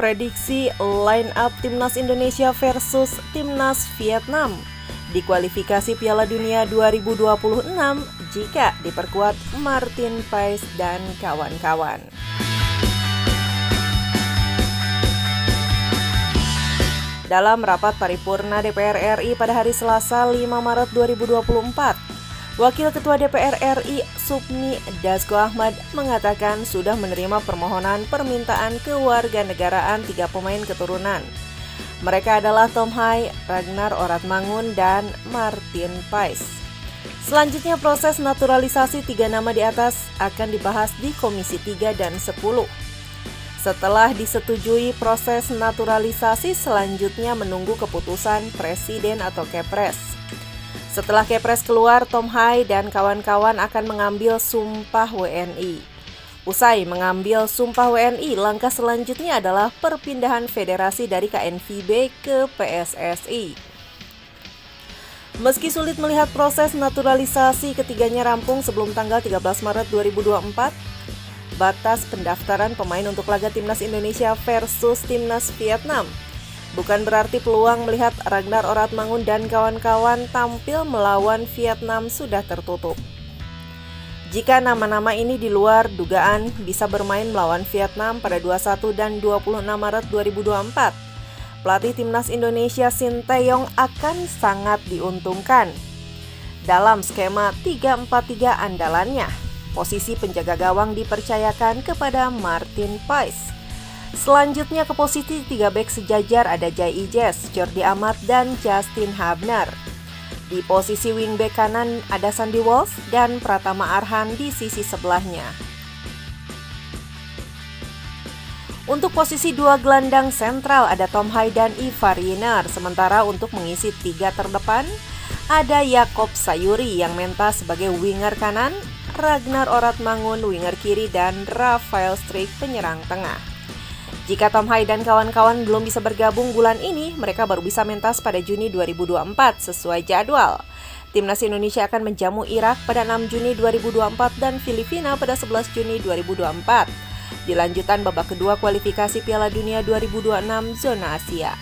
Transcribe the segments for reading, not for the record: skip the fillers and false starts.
prediksi line up Timnas Indonesia versus Timnas Vietnam di kualifikasi Piala Dunia 2026 jika diperkuat Martin Paes dan kawan-kawan. Dalam rapat paripurna DPR RI pada hari Selasa 5 Maret 2024, Wakil Ketua DPR RI Supni Dasko Ahmad mengatakan sudah menerima permohonan permintaan kewarganegaraan 3 pemain keturunan. Mereka adalah Tom Hai, Ragnar Oratmangun, dan Martin Paes. Selanjutnya proses naturalisasi 3 nama di atas akan dibahas di Komisi 3 dan 10. Setelah disetujui proses naturalisasi, selanjutnya menunggu keputusan Presiden atau Kepres. Setelah Kepres keluar, Tom Hai dan kawan-kawan akan mengambil sumpah WNI. Usai mengambil sumpah WNI, langkah selanjutnya adalah perpindahan federasi dari KNVB ke PSSI. Meski sulit melihat proses naturalisasi ketiganya rampung sebelum tanggal 13 Maret 2024, batas pendaftaran pemain untuk laga Timnas Indonesia versus Timnas Vietnam bukan berarti peluang melihat Ragnar Oratmangun dan kawan-kawan tampil melawan Vietnam sudah tertutup. Jika nama-nama ini di luar dugaan bisa bermain melawan Vietnam pada 21 dan 26 Maret 2024, pelatih Timnas Indonesia Sinteyong akan sangat diuntungkan. Dalam skema 3-4-3 andalannya, posisi penjaga gawang dipercayakan kepada Martin Paes. Selanjutnya ke posisi 3 bek sejajar ada Jai Ijes, Jordi Amat, dan Justin Hubner. Di posisi wingback kanan ada Sandy Walsh dan Pratama Arhan di sisi sebelahnya. Untuk posisi 2 gelandang sentral ada Tom Hai dan Ivar Yener, sementara untuk mengisi 3 terdepan ada Yakob Sayuri yang mentas sebagai winger kanan, Ragnar Oratmangun winger kiri, dan Rafael Struijk penyerang tengah. Jika Tom Hai dan kawan-kawan belum bisa bergabung bulan ini, mereka baru bisa mentas pada Juni 2024 sesuai jadwal. Timnas Indonesia akan menjamu Irak pada 6 Juni 2024 dan Filipina pada 11 Juni 2024. Di lanjutan babak kedua kualifikasi Piala Dunia 2026 zona Asia.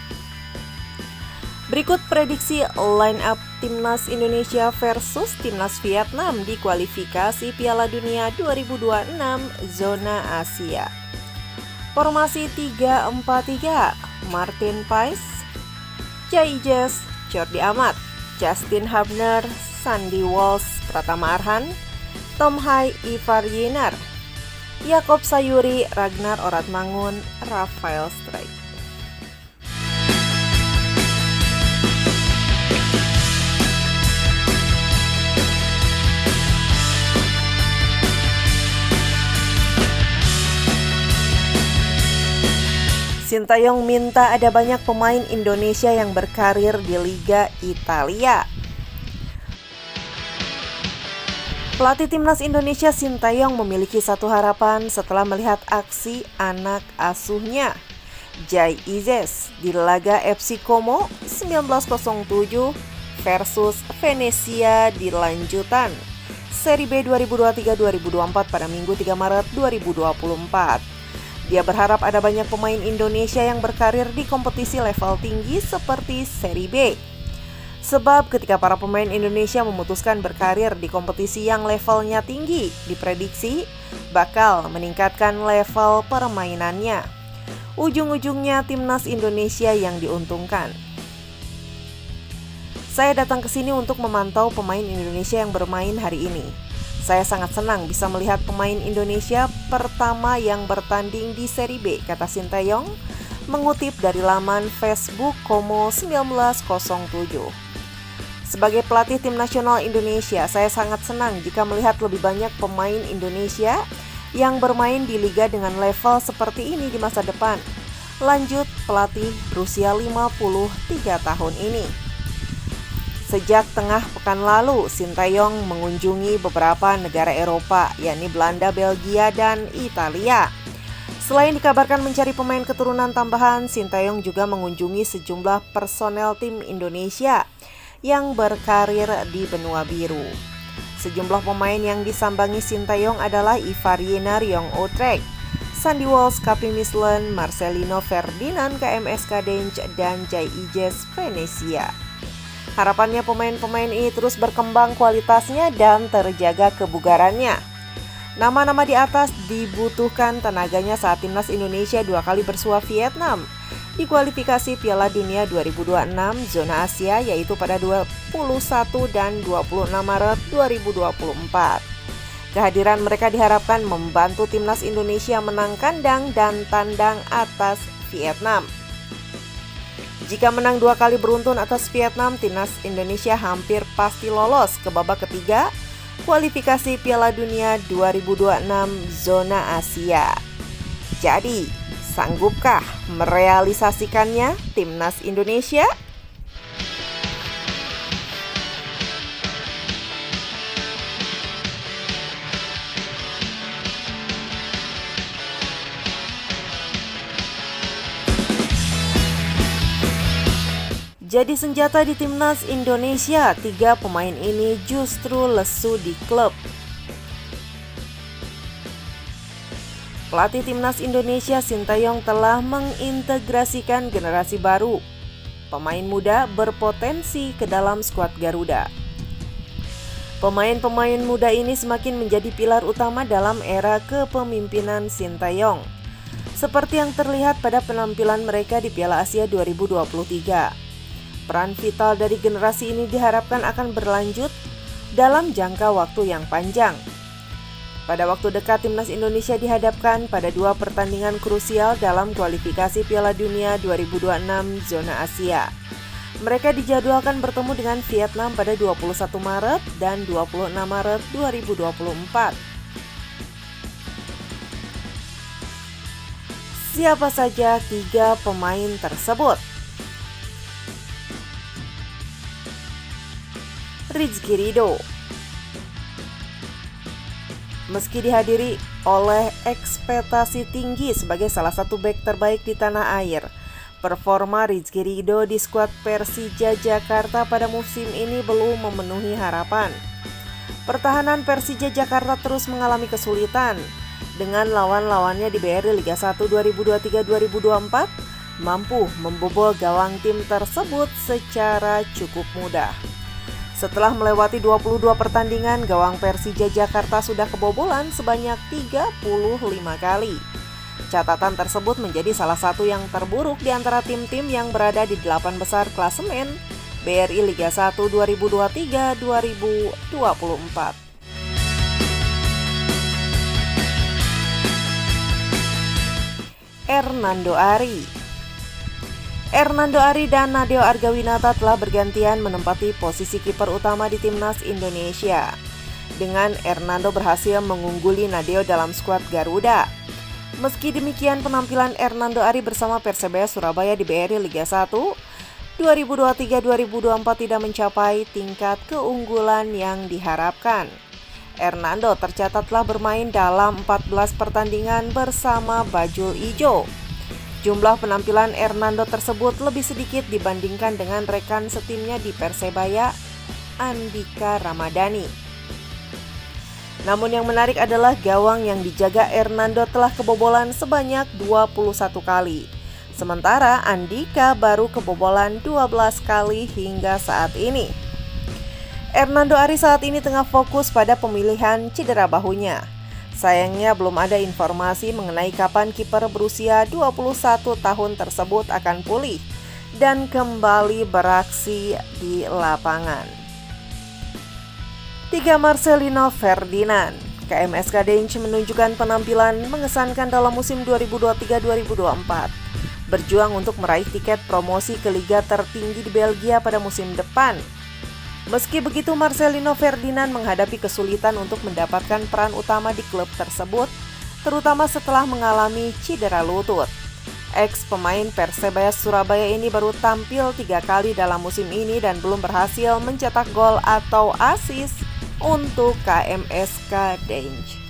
Berikut prediksi line up Timnas Indonesia versus Timnas Vietnam di kualifikasi Piala Dunia 2026 zona Asia. Formasi 3-4-3, Martin Paes, Jai Ijes, Jordi Amat, Justin Hubner, Sandy Walsh, Pratama Arhan, Tom Hai, Ivar Yener, Yakob Sayuri, Ragnar Oratmangun, Rafael Struijk. Sinteyong minta ada banyak pemain Indonesia yang berkarir di Liga Italia. Pelatih Timnas Indonesia Sinteyong memiliki satu harapan setelah melihat aksi anak asuhnya, Jai Ijes, di laga FC Como 1907 versus Venezia di lanjutan Seri B 2023-2024 pada Minggu 3 Maret 2024. Dia berharap ada banyak pemain Indonesia yang berkarir di kompetisi level tinggi seperti Seri B. Sebab ketika para pemain Indonesia memutuskan berkarir di kompetisi yang levelnya tinggi, diprediksi bakal meningkatkan level permainannya. Ujung-ujungnya Timnas Indonesia yang diuntungkan. Saya datang ke sini untuk memantau pemain Indonesia yang bermain hari ini. Saya sangat senang bisa melihat pemain Indonesia pertama yang bertanding di Seri B, kata Sinteyong, mengutip dari laman Facebook Como 1907. Sebagai pelatih tim nasional Indonesia, saya sangat senang jika melihat lebih banyak pemain Indonesia yang bermain di liga dengan level seperti ini di masa depan. Lanjut pelatih berusia 53 tahun ini. Sejak tengah pekan lalu, Sinteyong mengunjungi beberapa negara Eropa, yakni Belanda, Belgia, dan Italia. Selain dikabarkan mencari pemain keturunan tambahan, Sinteyong juga mengunjungi sejumlah personel tim Indonesia yang berkarir di benua biru. Sejumlah pemain yang disambangi Sinteyong adalah Ivar Yener, Young Utrecht, Sandy Walsh KP Michelin, Marcelino Ferdinand KMSK Dench, dan Jai Ijes Venezia. Harapannya pemain-pemain ini terus berkembang kualitasnya dan terjaga kebugarannya. Nama-nama di atas dibutuhkan tenaganya saat timnas Indonesia 2 kali bersua Vietnam di kualifikasi Piala Dunia 2026 zona Asia, yaitu pada 21 dan 26 Maret 2024. Kehadiran mereka diharapkan membantu timnas Indonesia menang kandang dan tandang atas Vietnam. Jika menang 2 kali beruntun atas Vietnam, timnas Indonesia hampir pasti lolos ke babak ketiga kualifikasi Piala Dunia 2026 zona Asia. Jadi, sanggupkah merealisasikannya timnas Indonesia? Jadi senjata di timnas Indonesia, 3 pemain ini justru lesu di klub. Pelatih timnas Indonesia Sintayong telah mengintegrasikan generasi baru, pemain muda berpotensi ke dalam skuad Garuda. Pemain-pemain muda ini semakin menjadi pilar utama dalam era kepemimpinan Sintayong, seperti yang terlihat pada penampilan mereka di Piala Asia 2023. Peran vital dari generasi ini diharapkan akan berlanjut dalam jangka waktu yang panjang. Pada waktu dekat, timnas Indonesia dihadapkan pada 2 pertandingan krusial dalam kualifikasi Piala Dunia 2026 zona Asia. Mereka dijadwalkan bertemu dengan Vietnam pada 21 Maret dan 26 Maret 2024. Siapa saja 3 pemain tersebut? Rizky Ridho. Meski dihadiri oleh ekspektasi tinggi sebagai salah satu bek terbaik di tanah air, performa Rizky Ridho di skuad Persija Jakarta pada musim ini belum memenuhi harapan. Pertahanan Persija Jakarta terus mengalami kesulitan dengan lawan-lawannya di BRI Liga 1 2023-2024 mampu membobol gawang tim tersebut secara cukup mudah. Setelah melewati 22 pertandingan, gawang Persija Jakarta sudah kebobolan sebanyak 35 kali. Catatan tersebut menjadi salah satu yang terburuk di antara tim-tim yang berada di 8 besar klasemen BRI Liga 1 2023-2024. Hernando Ari dan Nadeo Argawinata telah bergantian menempati posisi kiper utama di timnas Indonesia. Dengan Hernando berhasil mengungguli Nadeo dalam skuad Garuda. Meski demikian, penampilan Hernando Ari bersama Persebaya Surabaya di BRI Liga 1 2023-2024 tidak mencapai tingkat keunggulan yang diharapkan. Hernando tercatat telah bermain dalam 14 pertandingan bersama Bajul Ijo. Jumlah penampilan Hernando tersebut lebih sedikit dibandingkan dengan rekan setimnya di Persebaya, Andika Ramadhani. Namun yang menarik adalah gawang yang dijaga Hernando telah kebobolan sebanyak 21 kali. Sementara Andika baru kebobolan 12 kali hingga saat ini. Hernando Ari saat ini tengah fokus pada pemilihan cedera bahunya. Sayangnya belum ada informasi mengenai kapan kiper berusia 21 tahun tersebut akan pulih dan kembali beraksi di lapangan. 3 Marcelino Ferdinand. KMSK Dench menunjukkan penampilan mengesankan dalam musim 2023-2024. Berjuang untuk meraih tiket promosi ke liga tertinggi di Belgia pada musim depan. Meski begitu, Marcelino Ferdinand menghadapi kesulitan untuk mendapatkan peran utama di klub tersebut, terutama setelah mengalami cedera lutut. Ex-pemain Persebaya Surabaya ini baru tampil 3 kali dalam musim ini dan belum berhasil mencetak gol atau assist untuk KMSK Dench.